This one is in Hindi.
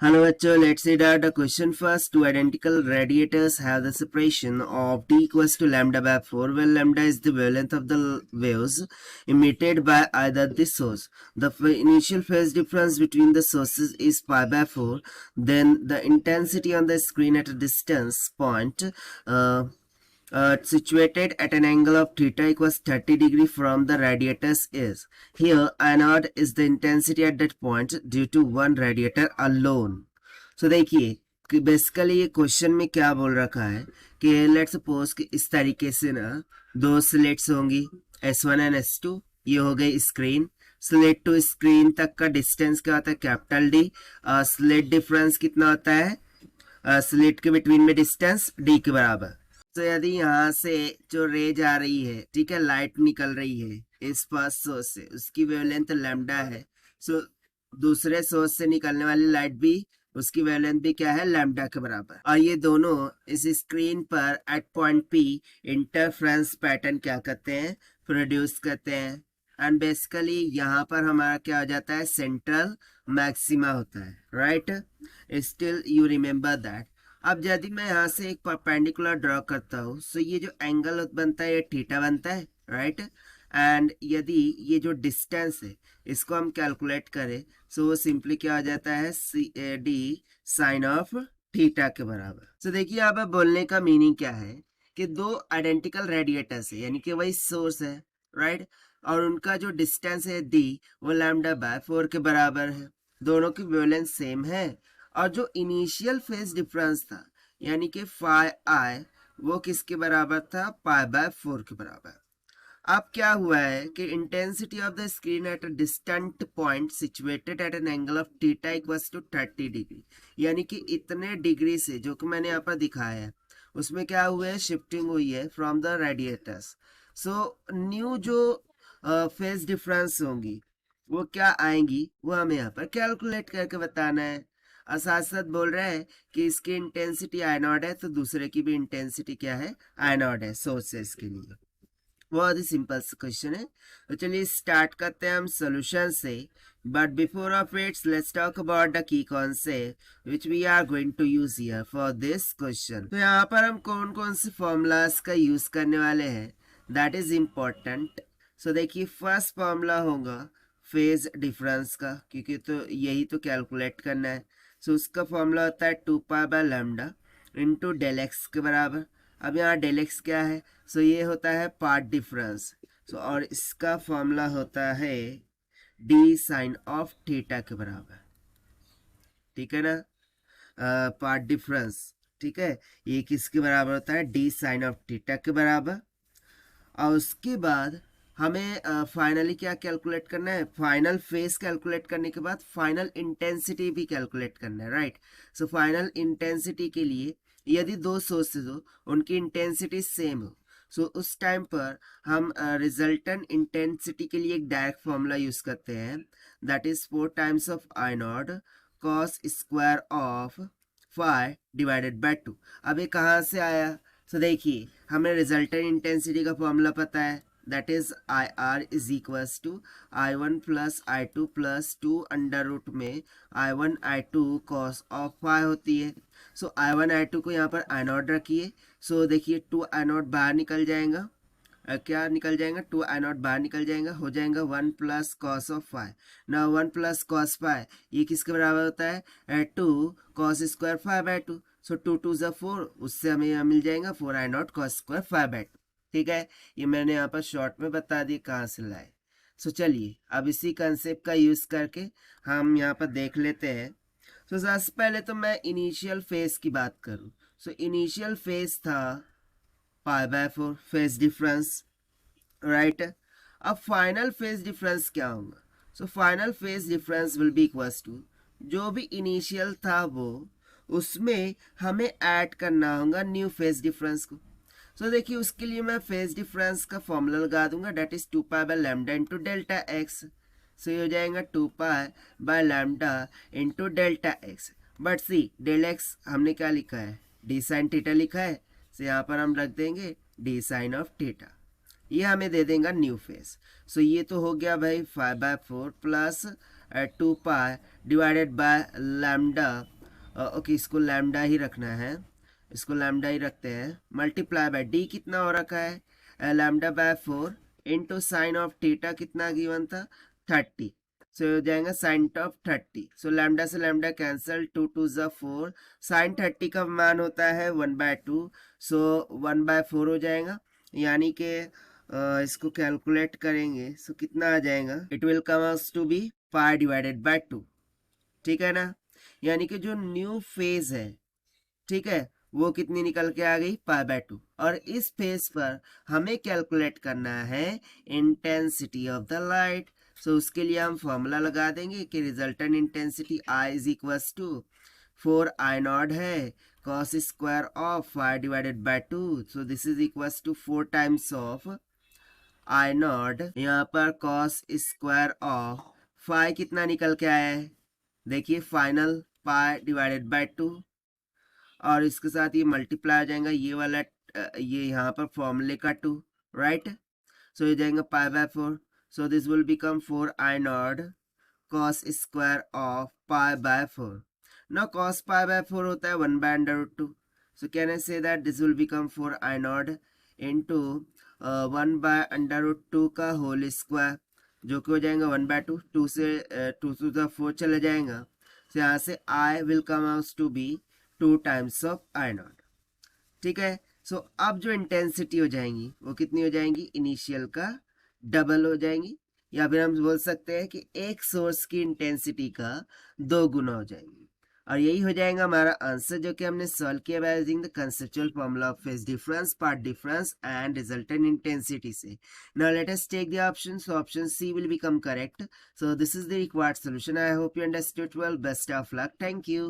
Hello bachcho, let's read out the question first. Two identical radiators have the separation of t equals to lambda by 4, where lambda is the wavelength of the waves emitted by either the source. The initial phase difference between the sources is pi by 4. Then the intensity on the screen at a distance point situated at an angle of theta equals 30 degree from the radiators is. Here I naught is the intensity at that point due to one radiator alone. So देखिए कि बेसिकली ये क्वेश्चन में क्या बोल रखा है कि लेट्स सपोज कि इस तरीके से ना दो स्लेट्स होंगी S1 एंड S2. ये हो गई स्क्रीन. स्लेट टू स्क्रीन तक का डिस्टेंस क्या होता है कैपिटल डी. स्लेट डिफरेंस कितना होता है स्लेट के बिटवीन में डिस्टेंस डी के बराबर. तो यदि यहाँ से जो रे जा रही है, ठीक है, लाइट निकल रही है इस फर्स्ट सोर्स से, उसकी वेवलेंथ लैम्डा है. सो दूसरे सोर्स से निकलने वाली लाइट भी, उसकी वेवलेंथ भी क्या है, लैम्डा के बराबर. और ये दोनों इस स्क्रीन पर at point P interference pattern क्या करते हैं, प्रोड्यूस करते हैं. एंड बेसिकली यहाँ पर हमारा क्या हो जाता है, सेंट्रल मैक्सिमा होता है. Right, still you remember that. अब यदि मैं यहाँ से एक परपेंडिकुलर ड्रॉ करता हूँ, सो ये जो एंगल बनता है ये थीटा बनता है. राइट, एंड यदि ये जो डिस्टेंस है इसको हम कैलकुलेट करें, सो वो सिंपली क्या हो जाता है, डी साइन ऑफ थीटा के बराबर. सो देखिए यहाँ पर बोलने का मीनिंग क्या है कि दो आइडेंटिकल रेडिएटर्स है, यानी कि वही सोर्स है. राइट, और उनका जो डिस्टेंस है डी वो लैम्डा बाय 4 के बराबर है. दोनों की वेवलेंथ सेम है. और जो इनिशियल फेज डिफरेंस था यानी कि फाई आई, वो किसके बराबर था, पाई बाय 4 के बराबर. अब क्या हुआ है कि intensity of the screen at a distant point situated at an angle of theta equals to 30 degree, यानी कि इतने डिग्री से जो कि मैंने यहाँ पर दिखाया है उसमें क्या हुआ है, शिफ्टिंग हुई है from the radiators. So new जो फेज डिफरेंस होंगी वो क्या आएंगी, वो हमें यहाँ पर कैलकुलेट करके बताना है. और साथ साथ बोल रहे हैं कि इसकी इंटेंसिटी आई नॉट है, तो दूसरे की भी इंटेंसिटी क्या है, आई नॉट है सोर्सेस के लिए. बहुत ही सिंपल सा क्वेश्चन है. तो चलिए स्टार्ट करते हैं हम सोल्यूशन से. But before of its let's talk about the key concept which we are going to use here for this question. तो यहाँ पर हम कौन कौन से फॉर्मूलाज का यूज करने वाले हैं, दैट इज इम्पोर्टेंट. सो देखिए फर्स्ट फॉर्मूला होगा फेज डिफरेंस का, क्योंकि तो यही तो कैलकुलेट करना है. सो उसका फॉर्मूला होता है 2 pi by lambda into del x के बराबर. अब यहाँ डेल एक्स क्या है, सो ये होता है पार्ट डिफरेंस. सो और इसका फॉर्मूला होता है डी साइन ऑफ थीटा के बराबर. ठीक है ना, पार्ट डिफरेंस. ठीक है, ये किसके बराबर होता है, डी साइन ऑफ थीटा के बराबर. और उसके बाद हमें फाइनली क्या कैलकुलेट करना है, फाइनल फेस कैलकुलेट करने के बाद फाइनल इंटेंसिटी भी कैलकुलेट करना है. राइट, सो फाइनल इंटेंसिटी के लिए यदि दो सोर्सेज हो उनकी इंटेंसिटी सेम हो, सो उस टाइम पर हम रिजल्टेंट इंटेंसिटी के लिए एक डायरेक्ट फॉर्मूला यूज करते हैं, that is 4 times of I naught cos square of phi divided by 2. अब ये कहाँ से आया, तो देखिए हमें रिजल्टेंट इंटेंसिटी का फॉर्मूला पता है, that is IR is equals to I1 plus I2 plus 2 under root में I1 I2 cos of phi होती है. सो I1 I2 को यहाँ पर I नॉट रखिए. सो देखिए 2 I नॉट बाहर निकल जाएगा, क्या निकल जाएगा, 2 I नॉट बाहर निकल जाएगा, हो जाएगा 1 प्लस कॉस ऑफ फाई. ना 1 प्लस कॉस फाई ये किसके बराबर होता है, 2 कॉस स्क्वायर फाई बाय 2. सो 2 2 ज़ा 4, उससे हमें मिल जाएगा 4 I naught cos square phi by 2. ठीक है, ये मैंने यहाँ पर शॉर्ट में बता दी कहाँ से लाए. सो चलिए अब इसी कंसेप्ट का यूज करके हम यहाँ पर देख लेते हैं. सो सबसे पहले तो मैं इनिशियल फेज की बात करूँ. सो इनिशियल फेज था pi by 4 phase difference. Right, अब फाइनल फेज डिफरेंस क्या होगा, so final phase difference will be equals to जो भी इनिशियल था वो उसमें हमें ऐड करना होगा न्यू फेज डिफरेंस को. सो देखिए उसके लिए मैं फेज डिफरेंस का फॉर्मूला लगा दूंगा, that is 2 pi by lambda into delta x. So ये हो जाएगा 2 pi by lambda into delta x. But see del x हमने क्या लिखा है, डी साइन थीटा लिखा है, सो यहाँ पर हम रख देंगे डी साइन ऑफ थीटा. ये हमें दे देगा न्यू फेज. सो ये तो हो गया भाई 5/4 plus 2 pi divided by lambda, okay इसको लैम्डा ही रखना है, इसको लैम्डा ही रखते हैं, मल्टीप्लाई बाय डी कितना हो रखा है lambda by 4 into sine of theta कितना गिवन था 30, सो हो जाएगा साइन ऑफ 30, सो लैम्डा से लैम्डा कैंसल, 2 2 ज़ा 4, साइन 30 का मान होता है 1/2, सो 1/4 हो जाएगा, यानी कि इसको कैलकुलेट करेंगे सो कितना आ जाएगा, it will come out to be pi divided by 2, ठीक है ना, यानी कि जो न्यू फेज है, ठीक है, वो कितनी निकल के आ गई π/2, और इस फेज पर हमें कैलकुलेट करना है intensity of the light, so उसके लिए हम फॉर्मूला लगा देंगे कि resultant intensity I is equals to 4I0 है cos square of phi divided by 2, so this is equals to 4 times of I0, यहाँ पर cos स्क्वायर ऑफ phi कितना निकल के आया है, देखिए फाइनल पाई डिवाइडेड बाय 2, और इसके साथ ये मल्टीप्लाई आ जाएगा ये वाला ये यहाँ पर फॉर्मूले का 2, राइट, सो ये जाएगा π/4, so this will become 4I0 cos square of π/4, now cos π/4 होता है 1/√2, so can I say that this will become 4I0 into 1/√2 का होल स्क्वायर, जो कि हो जाएगा 1/2, 2 से 2 to the 4 चले जाएगा, so यहाँ से I will come out to be 2 times of I0, ठीक है, सो अब जो इंटेंसिटी हो जाएंगी वो कितनी हो जाएंगी, इनिशियल का डबल हो जाएंगी, या फिर हम बोल सकते हैं कि एक सोर्स की इंटेंसिटी का 2 गुना हो जाएंगी, और यही हो जाएगा हमारा आंसर जो कि हमने सॉल्व किया by using the conceptual formula of phase difference, path difference and resultant intensity से. Now let us take the option, so option C will become correct, so this is the required solution. I hope you understood well. Best of luck. Thank you.